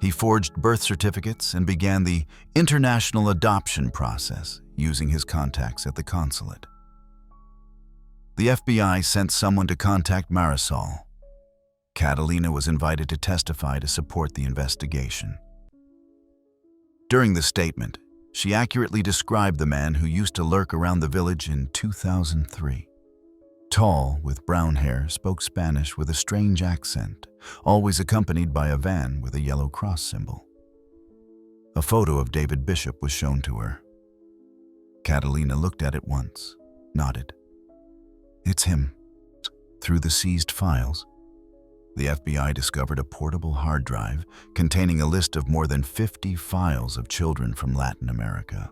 he forged birth certificates and began the international adoption process using his contacts at the consulate. The FBI sent someone to contact Marisol. Catalina was invited to testify to support the investigation. During the statement, she accurately described the man who used to lurk around the village in 2003. Tall, with brown hair, spoke Spanish with a strange accent, always accompanied by a van with a yellow cross symbol. A photo of David Bishop was shown to her. Catalina looked at it once, nodded. "It's him." Through the seized files, the FBI discovered a portable hard drive containing a list of more than 50 files of children from Latin America.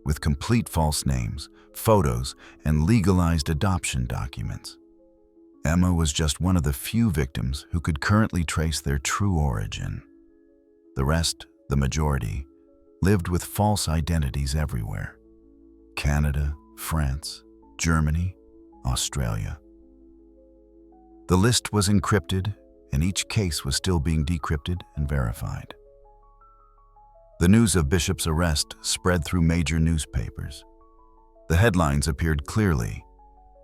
With complete false names, photos, and legalized adoption documents. Emma was just one of the few victims who could currently trace their true origin. The rest, the majority, lived with false identities everywhere. Canada, France, Germany, Australia. The list was encrypted, and each case was still being decrypted and verified. The news of Bishop's arrest spread through major newspapers. The headlines appeared clearly: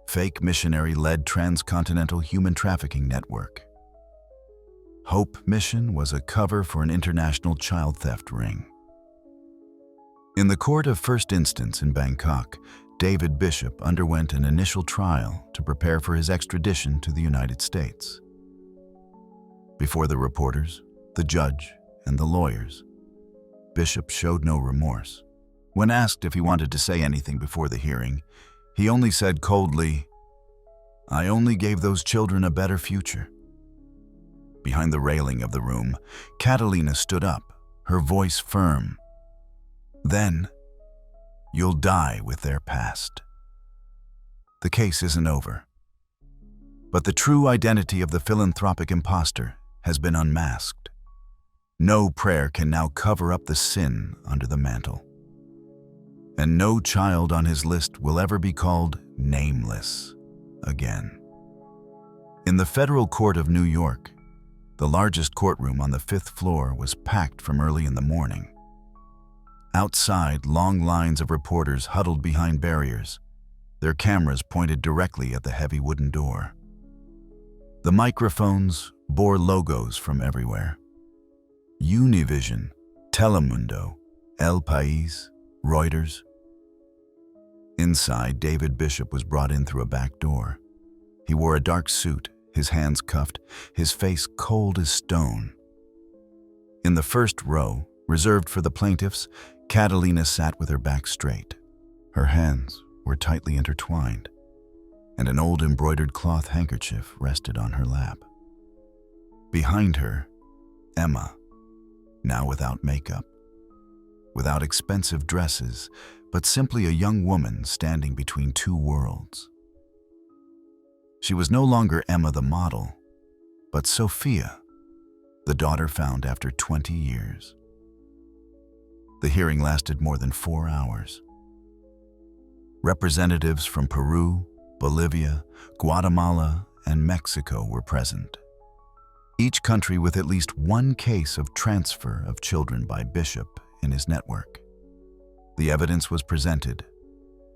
"Fake missionary-led transcontinental human trafficking network." Hope Mission was a cover for an international child theft ring. In the court of first instance in Bangkok, David Bishop underwent an initial trial to prepare for his extradition to the United States. Before the reporters, the judge, and the lawyers, Bishop showed no remorse. When asked if he wanted to say anything before the hearing, he only said coldly, "I only gave those children a better future." Behind the railing of the room, Catalina stood up, her voice firm. "Then, you'll die with their past." The case isn't over. But the true identity of the philanthropic imposter has been unmasked. No prayer can now cover up the sin under the mantle. And no child on his list will ever be called nameless again. In the federal court of New York, the largest courtroom on the 5th floor was packed from early in the morning. Outside, long lines of reporters huddled behind barriers, their cameras pointed directly at the heavy wooden door. The microphones bore logos from everywhere: Univision, Telemundo, El País, Reuters. Inside, David Bishop was brought in through a back door. He wore a dark suit, his hands cuffed, his face cold as stone. In the first row, reserved for the plaintiffs, Catalina sat with her back straight. Her hands were tightly intertwined, and an old embroidered cloth handkerchief rested on her lap. Behind her, Emma, now without makeup, without expensive dresses, but simply a young woman standing between two worlds. She was no longer Emma the model, but Sophia, the daughter found after 20 years. The hearing lasted more than 4 hours. Representatives from Peru, Bolivia, Guatemala, and Mexico were present. Each country with at least one case of transfer of children by Bishop in his network. The evidence was presented: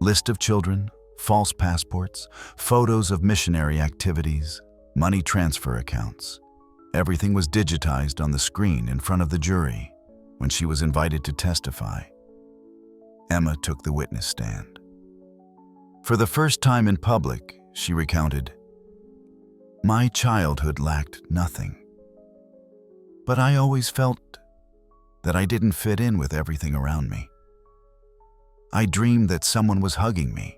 list of children, false passports, photos of missionary activities, money transfer accounts. Everything was digitized on the screen in front of the jury when she was invited to testify. Emma took the witness stand. For the first time in public, she recounted, "My childhood lacked nothing. But I always felt that I didn't fit in with everything around me. I dreamed that someone was hugging me.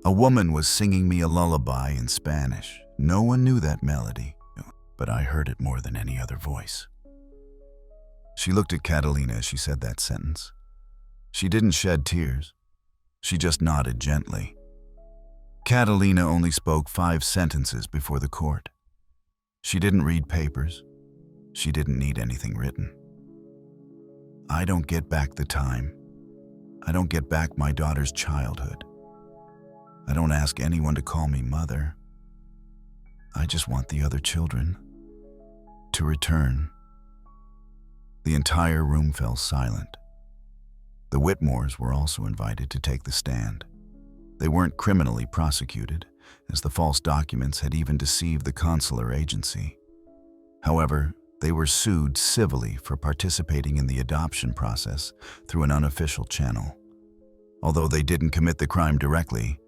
A woman was singing me a lullaby in Spanish. No one knew that melody, but I heard it more than any other voice." She looked at Catalina as she said that sentence. She didn't shed tears. She just nodded gently. Catalina only spoke 5 sentences before the court. She didn't read papers. She didn't need anything written. "I don't get back the time. I don't get back my daughter's childhood. I don't ask anyone to call me mother. I just want the other children to return." The entire room fell silent. The Whitmores were also invited to take the stand. They weren't criminally prosecuted, as the false documents had even deceived the consular agency. However, they were sued civilly for participating in the adoption process through an unofficial channel. Although they didn't commit the crime directly,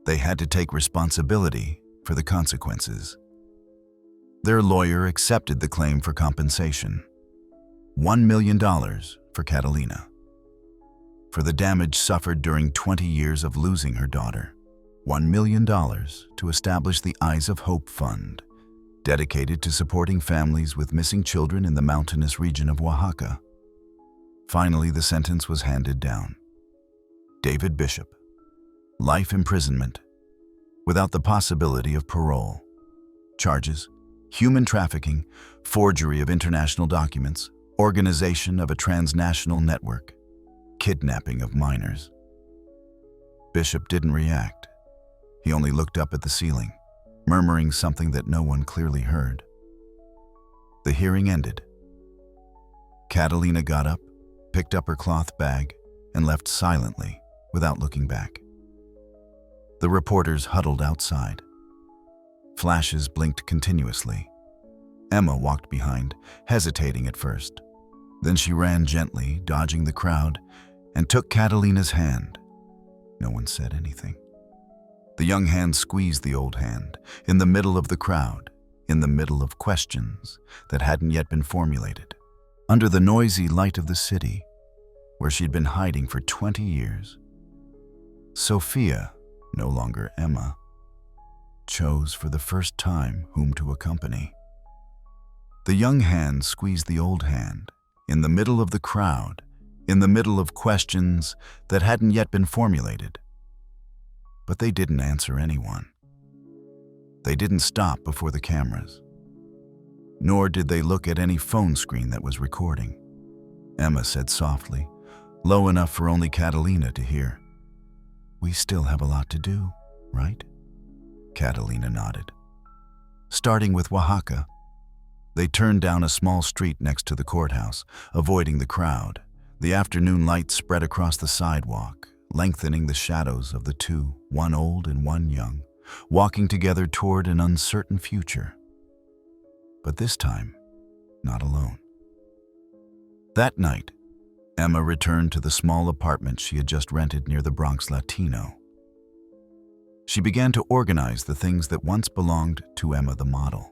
they had to take responsibility for the consequences. Their lawyer accepted the claim for compensation, $1 million for Catalina, for the damage suffered during 20 years of losing her daughter, $1 million to establish the Eyes of Hope Fund, dedicated to supporting families with missing children in the mountainous region of Oaxaca. Finally, the sentence was handed down. David Bishop, life imprisonment, without the possibility of parole. Charges: human trafficking, forgery of international documents, organization of a transnational network, kidnapping of minors. Bishop didn't react. He only looked up at the ceiling, murmuring something that no one clearly heard. The hearing ended. Catalina got up, picked up her cloth bag, and left silently, without looking back. The reporters huddled outside. Flashes blinked continuously. Emma walked behind, hesitating at first. Then she ran gently, dodging the crowd, and took Catalina's hand. No one said anything. The young hand squeezed the old hand, in the middle of the crowd, in the middle of questions that hadn't yet been formulated, under the noisy light of the city, where she'd been hiding for 20 years. Sophia, no longer Emma, chose for the first time whom to accompany. The young hand squeezed the old hand, in the middle of the crowd, in the middle of questions that hadn't yet been formulated. But they didn't answer anyone. They didn't stop before the cameras. Nor did they look at any phone screen that was recording. Emma said softly, low enough for only Catalina to hear, "We still have a lot to do, right?" Catalina nodded. Starting with Oaxaca, they turned down a small street next to the courthouse, avoiding the crowd. The afternoon light spread across the sidewalk, lengthening the shadows of the two, one old and one young, walking together toward an uncertain future. But this time, not alone. That night, Emma returned to the small apartment she had just rented near the Bronx Latino. She began to organize the things that once belonged to Emma the model.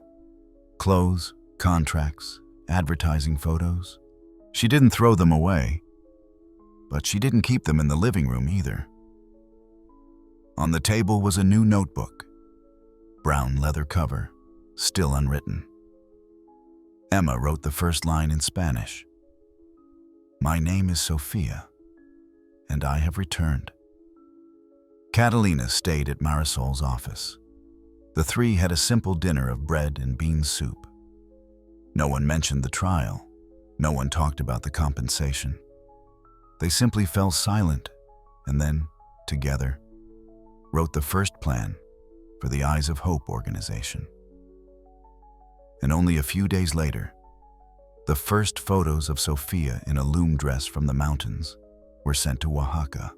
Clothes, contracts, advertising photos. She didn't throw them away, but she didn't keep them in the living room either. On the table was a new notebook, brown leather cover, still unwritten. Emma wrote the first line in Spanish. "My name is Sophia, and I have returned." Catalina stayed at Marisol's office. The three had a simple dinner of bread and bean soup. No one mentioned the trial. No one talked about the compensation. They simply fell silent and then, together, wrote the first plan for the Eyes of Hope organization. And only a few days later, the first photos of Sophia in a loom dress from the mountains were sent to Oaxaca.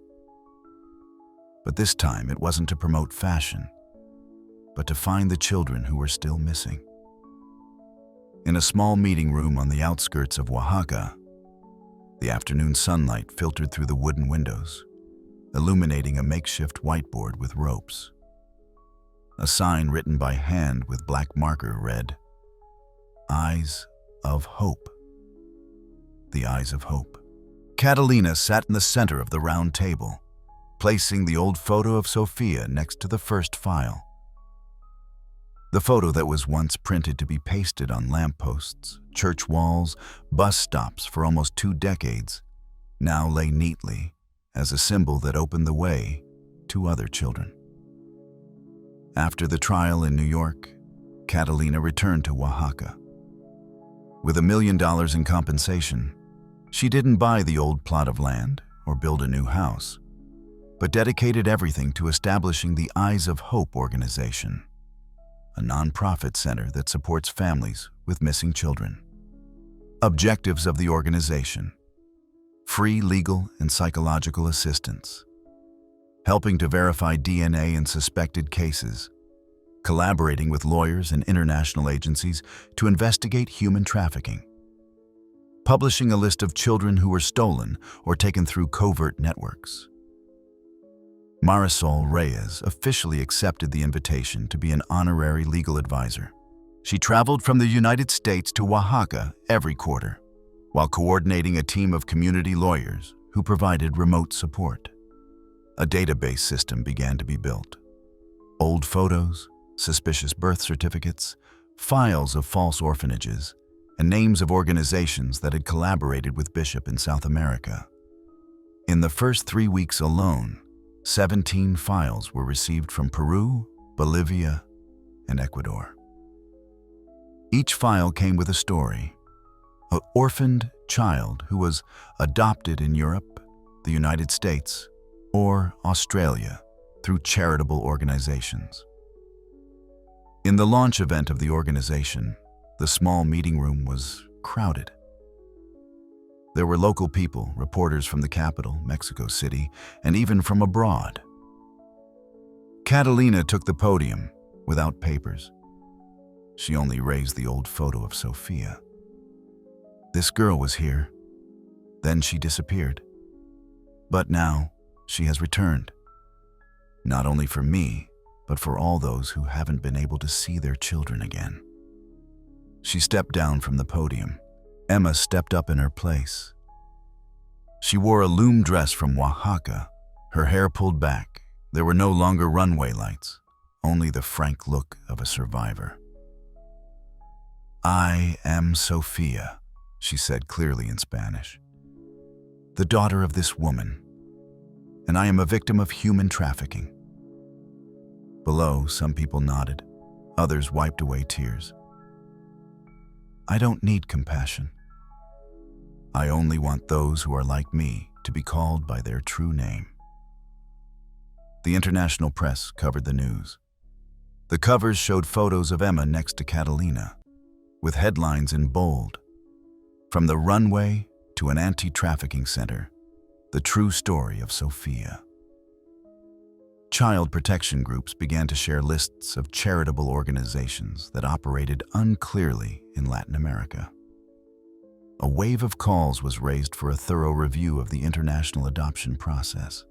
But this time it wasn't to promote fashion, but to find the children who were still missing. In a small meeting room on the outskirts of Oaxaca, the afternoon sunlight filtered through the wooden windows, illuminating a makeshift whiteboard with ropes. A sign written by hand with black marker read, "Eyes of Hope." The Eyes of Hope. Catalina sat in the center of the round table, placing the old photo of Sophia next to the first file. The photo that was once printed to be pasted on lampposts, church walls, bus stops for almost 2 decades, now lay neatly as a symbol that opened the way to other children. After the trial in New York, Catalina returned to Oaxaca. With $1 million in compensation, she didn't buy the old plot of land or build a new house, but dedicated everything to establishing the Eyes of Hope organization, a nonprofit center that supports families with missing children. Objectives of the organization: free legal and psychological assistance, helping to verify DNA in suspected cases, collaborating with lawyers and international agencies to investigate human trafficking, publishing a list of children who were stolen or taken through covert networks. Marisol Reyes officially accepted the invitation to be an honorary legal advisor. She traveled from the United States to Oaxaca every quarter, while coordinating a team of community lawyers who provided remote support. A database system began to be built. Old photos, suspicious birth certificates, files of false orphanages, and names of organizations that had collaborated with Bishop in South America. In the first 3 weeks alone, 17 files were received from Peru, Bolivia, and Ecuador. Each file came with a story: an orphaned child who was adopted in Europe, the United States, or Australia through charitable organizations. In the launch event of the organization, the small meeting room was crowded. There were local people, reporters from the capital, Mexico City, and even from abroad. Catalina took the podium without papers. She only raised the old photo of Sophia. This girl was here. Then she disappeared. But now she has returned. Not only for me, but for all those who haven't been able to see their children again. She stepped down from the podium. Emma stepped up in her place. She wore a loom dress from Oaxaca, her hair pulled back. There were no longer runway lights, only the frank look of a survivor. "I am Sophia," she said clearly in Spanish, "the daughter of this woman, and I am a victim of human trafficking." Below, some people nodded, others wiped away tears. I don't need compassion. I only want those who are like me to be called by their true name. The international press covered the news. The covers showed photos of Emma next to Catalina, with headlines in bold: "From the runway to an anti-trafficking center, the true story of Sophia." Child protection groups began to share lists of charitable organizations that operated unclearly in Latin America. A wave of calls was raised for a thorough review of the international adoption process.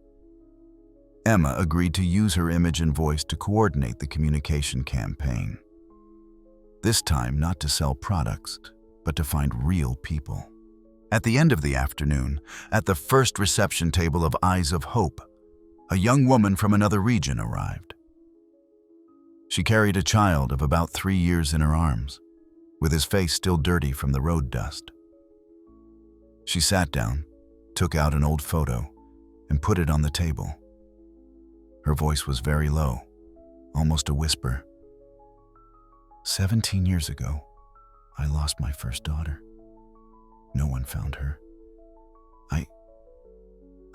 Emma agreed to use her image and voice to coordinate the communication campaign. This time not to sell products, but to find real people. At the end of the afternoon, at the first reception table of Eyes of Hope, a young woman from another region arrived. She carried a child of about 3 years in her arms, with his face still dirty from the road dust. She sat down, took out an old photo, and put it on the table. Her voice was very low, almost a whisper. 17 years ago, I lost my first daughter. No one found her.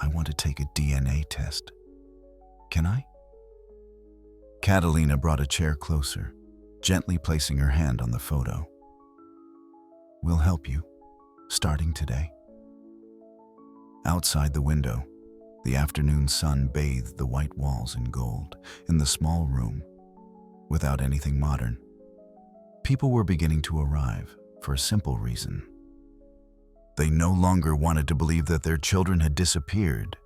I want to take a DNA test. Can I? Catalina brought a chair closer, gently placing her hand on the photo. We'll help you, starting today. Outside the window, The afternoon sun bathed the white walls in gold in the small room, without anything modern. People were beginning to arrive for a simple reason. They no longer wanted to believe that their children had disappeared,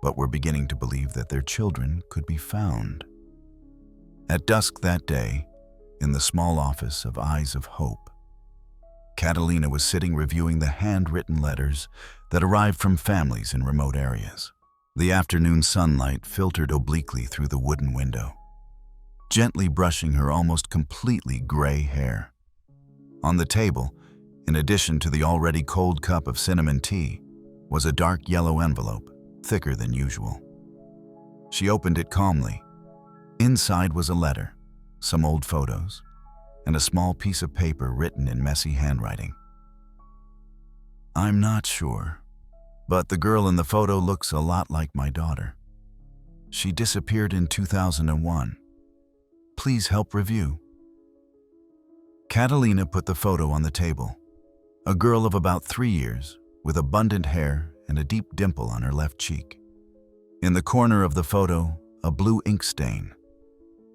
but were beginning to believe that their children could be found. At dusk that day, in the small office of Eyes of Hope, Catalina was sitting reviewing the handwritten letters that arrived from families in remote areas. The afternoon sunlight filtered obliquely through the wooden window, gently brushing her almost completely gray hair. On the table, in addition to the already cold cup of cinnamon tea, was a dark yellow envelope, thicker than usual. She opened it calmly. Inside was a letter, some old photos, and a small piece of paper written in messy handwriting. "I'm not sure, but the girl in the photo looks a lot like my daughter. She disappeared in 2001. Please help review." Catalina put the photo on the table. A girl of about 3 years, with abundant hair and a deep dimple on her left cheek. In the corner of the photo, a blue ink stain.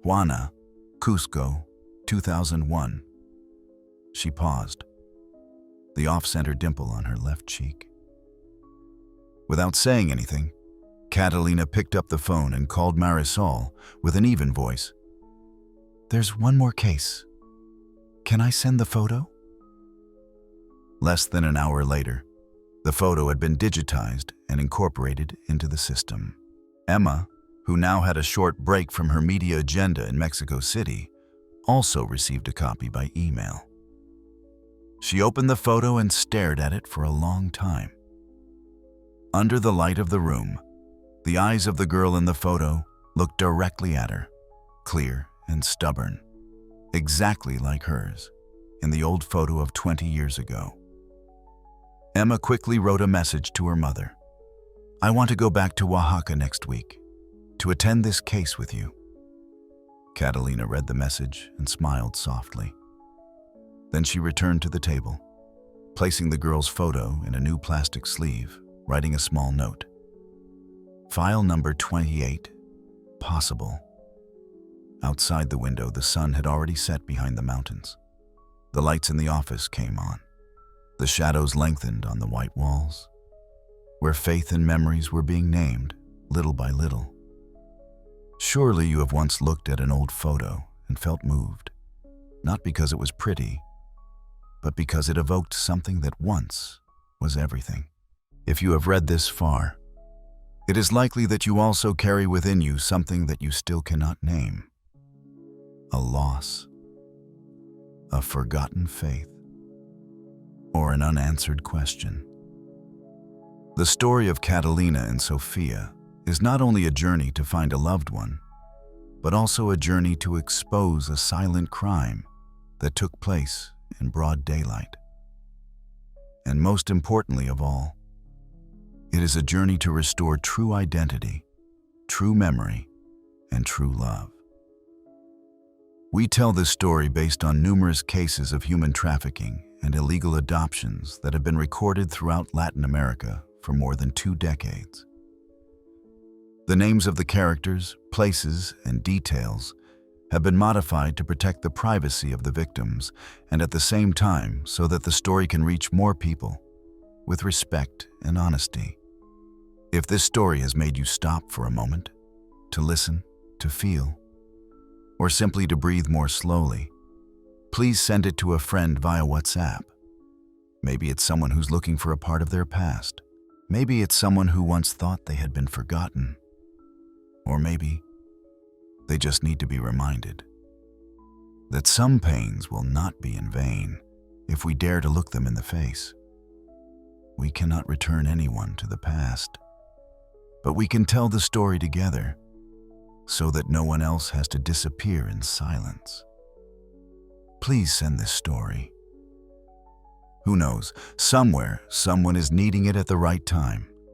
Juana, Cusco, 2001. She paused, the off-center dimple on her left cheek. Without saying anything, Catalina picked up the phone and called Marisol with an even voice. "There's one more case. Can I send the photo?" Less than an hour later, the photo had been digitized and incorporated into the system. Emma, who now had a short break from her media agenda in Mexico City, also received a copy by email. She opened the photo and stared at it for a long time. Under the light of the room, the eyes of the girl in the photo looked directly at her, clear and stubborn, exactly like hers in the old photo of 20 years ago. Emma quickly wrote a message to her mother. "I want to go back to Oaxaca next week to attend this case with you." Catalina read the message and smiled softly. Then she returned to the table, placing the girl's photo in a new plastic sleeve, writing a small note. "File number 28, possible." Outside the window, the sun had already set behind the mountains. The lights in the office came on. The shadows lengthened on the white walls, where faith and memories were being named, little by little. Surely you have once looked at an old photo and felt moved, not because it was pretty, but because it evoked something that once was everything. If you have read this far, it is likely that you also carry within you something that you still cannot name. A loss, a forgotten faith, or an unanswered question. The story of Catalina and Sofia is not only a journey to find a loved one, but also a journey to expose a silent crime that took place in broad daylight. And most importantly of all, it is a journey to restore true identity, true memory, and true love. We tell this story based on numerous cases of human trafficking and illegal adoptions that have been recorded throughout Latin America for more than 2 decades. The names of the characters, places, and details have been modified to protect the privacy of the victims and at the same time so that the story can reach more people with respect and honesty. If this story has made you stop for a moment, to listen, to feel, or simply to breathe more slowly, please send it to a friend via WhatsApp. Maybe it's someone who's looking for a part of their past. Maybe it's someone who once thought they had been forgotten. Or maybe they just need to be reminded that some pains will not be in vain if we dare to look them in the face. We cannot return anyone to the past, but we can tell the story together so that no one else has to disappear in silence. Please send this story. Who knows, somewhere, someone is needing it at the right time.